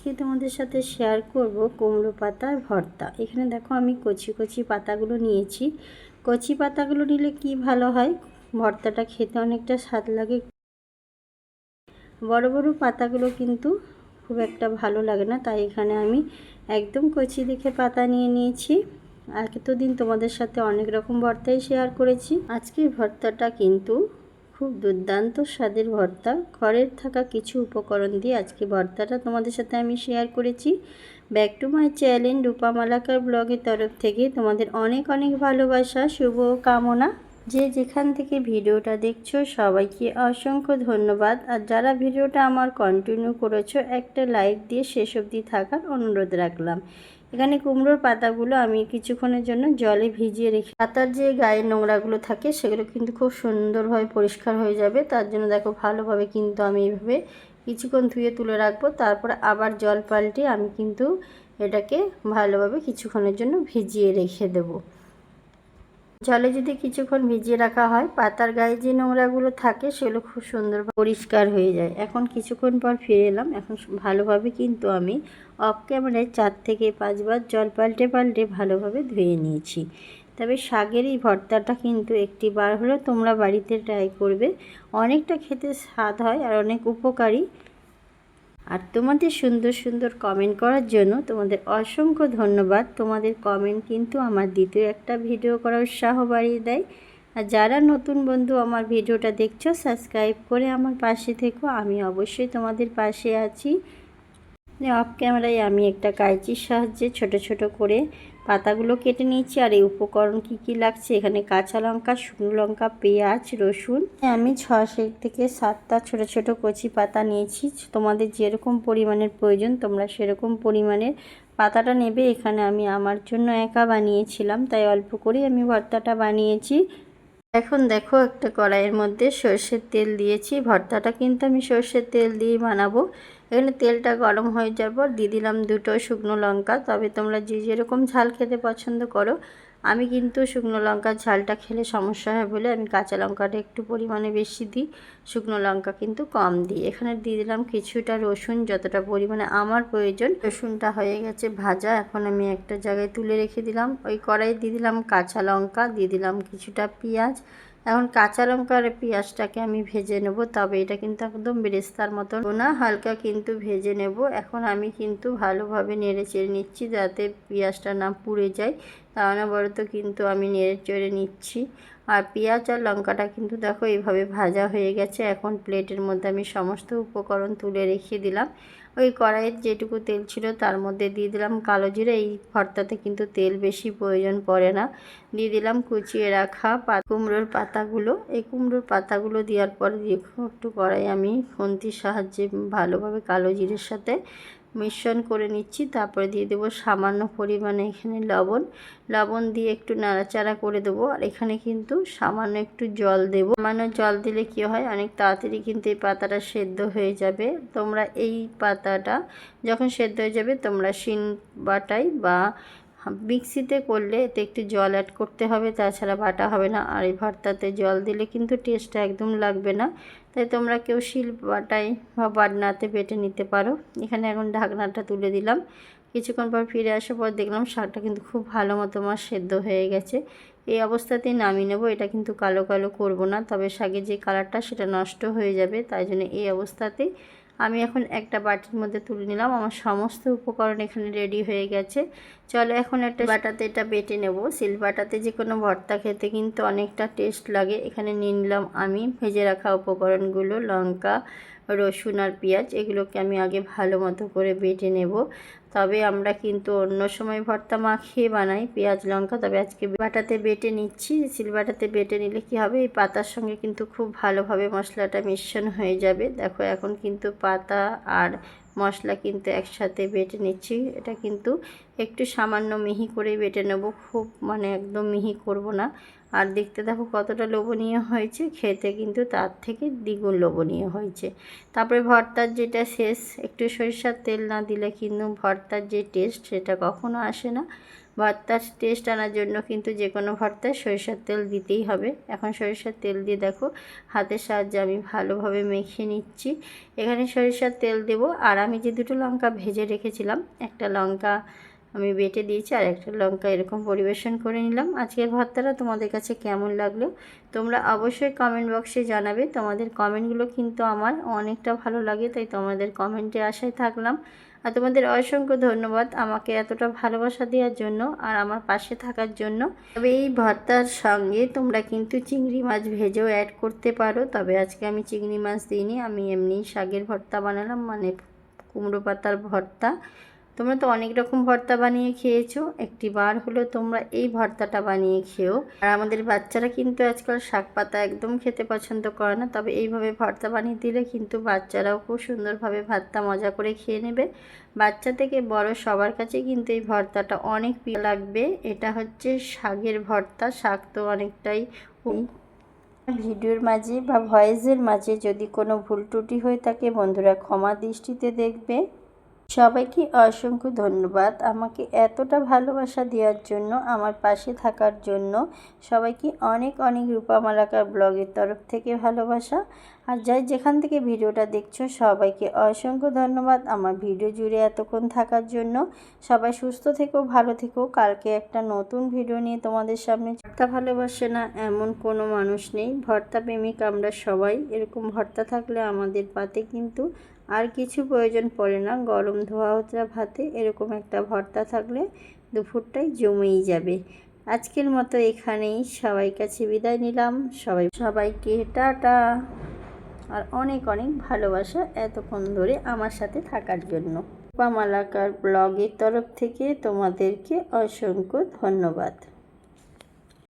আজকে তোমাদের সাথে শেয়ার করব কুমড়ো পাতার ভর্তা। এখানে দেখো আমি কচি কচি পাতাগুলো নিয়েছি। কচি পাতাগুলো নিলে কি ভালো হয়, ভর্তাটা খেতে অনেকটা স্বাদ লাগে। বড় বড় পাতাগুলো কিন্তু খুব একটা ভালো লাগে না, তাই এখানে আমি একদম কচি দেখে পাতা নিয়ে নিয়েছি। আর এতদিন তোমাদের সাথে অনেক রকম ভর্তাই শেয়ার করেছি। আজকের ভর্তাটা কিন্তু খুব দুর্দান্ত স্বাদের ভর্তা। ঘরের থাকা কিছু উপকরণ দিয়ে আজকে ভর্তাটা তোমাদের সাথে আমি শেয়ার করেছি। ব্যাক টু মাই চ্যানেল রূপা মালাকার ব্লগের তরফ থেকে তোমাদের অনেক অনেক ভালোবাসা, শুভ কামনা। যে যেখান থেকে ভিডিওটা দেখছো সবাইকে অসংখ্য ধন্যবাদ। আর যারা ভিডিওটা আমার কন্টিনিউ করেছো একটা লাইক দিয়ে শেষ অবধি থাকার অনুরোধ রাখলাম। এখানে কুমড়োর পাতাগুলো আমি কিছুক্ষণের জন্য জলে ভিজিয়ে রেখে, পাতার যে গায়ের নোংরাগুলো থাকে সেগুলো কিন্তু খুব সুন্দরভাবে পরিষ্কার হয়ে যাবে। তার জন্য দেখো ভালোভাবে কিন্তু আমি এইভাবে কিছুক্ষণ ধুয়ে তুলে রাখবো। তারপর আবার জল পাল্টে আমি কিন্তু এটাকে ভালোভাবে কিছুক্ষণের জন্য ভিজিয়ে রেখে দেবো। জলে যদি কিছুক্ষণ ভিজিয়ে রাখা হয়, পাতার গায়ে যে নোংরাগুলো থাকে সেগুলো খুব সুন্দর পরিষ্কার হয়ে যায়। এখন কিছুক্ষণ পর ফিরে এলাম। এখন ভালোভাবে কিন্তু আমি অফ ক্যামেরায় 4 থেকে 5 বার জল পাল্টে পাল্টে ভালোভাবে ধুয়ে নিয়েছি। তবে শাকের এই ভর্তাটা কিন্তু একটি বার হলেও তোমরা বাড়িতে ট্রাই করবে। অনেকটা খেতে স্বাদ হয় আর অনেক উপকারী। আর তোমাদের সুন্দর সুন্দর কমেন্ট করার জন্য তোমাদের অসংখ্য ধন্যবাদ। তোমাদের কমেন্ট কিন্তু আমার দ্বিতীয় একটা ভিডিও করার উৎসাহ বাড়িয়ে দেয়। আর যারা নতুন বন্ধু আমার ভিডিওটা দেখছো, সাবস্ক্রাইব করে আমার পাশে থেকো। আমি অবশ্যই তোমাদের পাশে আছি। অফ ক্যামেরায় আমি একটা কাঁচির সাহায্যে ছোট ছোট করে পাতাগুলো কেটে নিয়েছি। আর এই উপকরণ কি কি লাগছে, এখানে কাঁচা লঙ্কা, শুকনো লঙ্কা, পেঁয়াজ, রসুন। আমি 6 থেকে 7টা ছোট ছোট কচি পাতা নিয়েছি। তোমাদের যেরকম পরিমাণের প্রয়োজন তোমরা সেরকম পরিমাণের পাতাটা নেবে। এখানে আমি আমার জন্য একা বানিয়েছিলাম, তাই অল্প করে আমি ভর্তাটা বানিয়েছি। এখন দেখো একটা কড়াইয়ের মধ্যে সর্ষের তেল দিয়েছি। ভর্তাটা কিন্তু আমি সর্ষের তেল দিয়েই বানাবো। এখানে তেলটা গরম হয়ে যাওয়ার পর দিয়ে দিলাম 2টো শুকনো লঙ্কা। তবে তোমরা যে যেরকম ঝাল খেতে পছন্দ করো, আমি কিন্তু শুকনো লঙ্কার ঝালটা খেলে সমস্যা হয় বলে আমি কাঁচা লঙ্কাটা একটু পরিমাণে বেশি দিই, শুকনো লঙ্কা কিন্তু কম দিই। এখানে দিয়ে দিলাম কিছুটা রসুন, যতটা পরিমাণে আমার প্রয়োজন। রসুনটা হয়ে গেছে ভাজা, এখন আমি একটা জায়গায় তুলে রেখে দিলাম। ওই কড়াই দিয়ে দিলাম কাঁচা লঙ্কা, দিয়ে দিলাম কিছুটা পেঁয়াজ। এখন কাঁচা লঙ্কা আর পেঁয়াজটাকে আমি ভেজে নেব। তবে এটা কিন্তু একদম বেরেস্তার মতো না, হালকা কিন্তু ভেজে নেব। এখন আমি কিন্তু ভালোভাবে নেড়ে চেড়ে নিচ্ছি যাতে পেঁয়াজটা না পুড়ে যায়। তা অনবরত কিন্তু আমি নেড়ে চেড়ে নিচ্ছি। আর পেঁয়াজ আর লঙ্কাটা কিন্তু দেখো এইভাবে ভাজা হয়ে গেছে। এখন প্লেটের মধ্যে আমি সমস্ত উপকরণ তুলে রেখে দিলাম। ওই কড়াইয়ের যেটুকু তেল ছিল তার মধ্যে দিয়ে দিলাম কালো জিরে। এই ভর্তাতে কিন্তু তেল বেশি প্রয়োজন পড়ে না। দিয়ে দিলাম কুচিয়ে রাখা কুমড়োর পাতাগুলো। এই কুমড়োর পাতাগুলো দেওয়ার পরে একটু কড়াই আমি খুন্তির সাহায্যে ভালোভাবে কালো জিরের সাথে মিশ্রণ করে নিচ্ছি। তারপরে দিয়ে দেবো সামান্য পরিমাণে এখানে লবণ দিয়ে একটু নাড়াচাড়া করে দেবো। আর এখানে কিন্তু সামান্য একটু জল দেবো। সামান্য জল দিলে কি হয়, অনেক তাড়াতাড়ি কিন্তু এই পাতাটা সেদ্ধ হয়ে যাবে। তোমরা এই পাতাটা যখন সেদ্ধ হয়ে যাবে তোমরা শিল বাটাই বা মিক্সিতে করলে এতে একটু জল অ্যাড করতে হবে, তাছাড়া বাটা হবে না। আর এই ভর্তাতে জল দিলে কিন্তু টেস্টটা একদম লাগবে না, তাই তোমরা কেউ শিল বাটাই বা বাটনাতে বেটে নিতে পারো। এখানে এখন ঢাকনাটা তুলে দিলাম। কিছুক্ষণ পর ফিরে আসার পর দেখলাম শাকটা কিন্তু খুব ভালো মতো আমার সেদ্ধ হয়ে গেছে। এই অবস্থাতেই নামিয়ে নেব। এটা কিন্তু কালো কালো করব না, তবে শাকের যে কালারটা সেটা নষ্ট হয়ে যাবে। তাই জন্য এই অবস্থাতেই আমি এখন একটা বাটির মধ্যে তুলে নিলাম। আমার সমস্ত উপকরণ এখানে রেডি হয়ে গেছে। চলো এখন একটা বাটাতে এটা বেটে নেব। সিল বাটাতে যে কোনো ভর্তা খেতে কিন্তু অনেকটা টেস্ট লাগে। এখানে নিয়ে নিলাম আমি ভেজে রাখা উপকরণগুলো, লঙ্কা, রসুন আর পেঁয়াজ। এগুলোকে আমি আগে ভালো মতো করে বেটে নেব। তবে আমরা কিন্তু অন্য সময় ভর্তা মাখিয়ে বানাই পেঁয়াজ লঙ্কা, তবে আজকে বাটাতে বেটে নিচ্ছি। সিল বাটাতে বেটে নিলে কি হবে, এই পাতার সঙ্গে কিন্তু খুব ভালোভাবে মশলাটা মিশ্রণ হয়ে যাবে। দেখো এখন কিন্তু পাতা আর মশলা কিন্তু একসাথে বেটে নিচ্ছি। এটা কিন্তু একটু সামান্য মিহি করে বেটে নেব, খুব একদম মিহি করব না। আর দেখতে দেখো কতটা লোভনীয় হয়েছে, খেতে কিন্তু তার থেকে দ্বিগুণ লোভনীয় হয়েছে। তারপরে ভর্তার যেটা শেষ, একটু সরিষার তেল না দিলে কিন্তু ভর্তার যে টেস্ট সেটা কখনো আসে না। ভর্তার টেস্ট আনার জন্য কিন্তু যে কোনো ভর্তায় সরিষার তেল দিতেই হবে। এখন সরিষার তেল দিয়ে দেখো হাতের সাহায্যে আমি ভালোভাবে মেখে নিচ্ছি। এখানে সরিষার তেল দেব, আর আমি যে দুটো লঙ্কা ভেজে রেখেছিলাম, একটা লঙ্কা আমি বেটে দিয়েছি আর একটা লঙ্কা এরকম পরিবেশন করে নিলাম। আজকের ভর্তাটা তোমাদের কাছে কেমন লাগলো তোমরা অবশ্যই কমেন্ট বক্সে জানাবে। তোমাদের কমেন্টগুলো কিন্তু আমার অনেকটা ভালো লাগে, তাই তোমাদের কমেন্টে আশায় থাকলাম। আর তোমাদের অসংখ্য ধন্যবাদ আমাকে এতটা ভালোবাসা দেওয়ার জন্য আর আমার পাশে থাকার জন্য। তবে এই ভর্তার সঙ্গে তোমরা কিন্তু চিংড়ি মাছ ভেজেও অ্যাড করতে পারো, তবে আজকে আমি চিংড়ি মাছ দিইনি, আমি এমনি শাকের ভর্তা বানালাম, মানে কুমড়ো পাতার ভর্তা। তোমরা তো অনেক রকম ভর্তা বানিয়ে খেয়েছো, একটি বার হলো তোমরা এই ভর্তাটা বানিয়ে খেও। আর আমাদের বাচ্চারা কিন্তু আজকাল শাক পাতা একদম খেতে পছন্দ করে না, তবে এইভাবে ভর্তা বানিয়ে দিলে কিন্তু বাচ্চারাও খুব সুন্দরভাবে ভাতটা মজা করে খেয়ে নেবে। বাচ্চা থেকে বড় সবার কাছে কিন্তু এই ভর্তাটা অনেক প্রিয় লাগবে। এটা হচ্ছে শাকের ভর্তা, শাক তো অনেকটাই। ভিডিওর মাঝে বা ভয়েসের মাঝে যদি কোনো ভুল ত্রুটি হয়ে থাকে বন্ধুরা ক্ষমা দৃষ্টিতে দেখবে। সবাইকে অসংখ্য ধন্যবাদ আমাকে এতটা ভালোবাসা দেওয়ার জন্য, আমার পাশে থাকার জন্য। সবাইকে অনেক অনেক রূপামালাকার ব্লগের তরফ থেকে ভালোবাসা। আর যাই যেখান থেকে ভিডিওটা দেখছো সবাইকে অসংখ্য ধন্যবাদ আমার ভিডিও জুড়ে এতক্ষণ থাকার জন্য। সবাই সুস্থ থেকো, ভালো থেকো। কালকে একটা নতুন ভিডিও নিয়ে তোমাদের সামনে। ভর্তা ভালোবাসে না এমন কোনো মানুষ নেই, ভর্তা প্রেমিক আমরা সবাই। এরকম ভর্তা থাকলে আমাদের পাতে কিন্তু আর কিছু প্রয়োজন পড়ে না। গরম ধোয়া ওঠা ভাতে এরকম একটা ভর্তা থাকলে দুপুরটাই জমেই যাবে। আজকের মতো এখানেই সবাই কাছে বিদায় নিলাম। সবাইকে টাটা, আর অনেক অনেক ভালোবাসা এতক্ষণ ধরে আমার সাথে থাকার জন্য। রূপামালাকার ব্লগের তরফ থেকে তোমাদেরকে অসংখ্য ধন্যবাদ।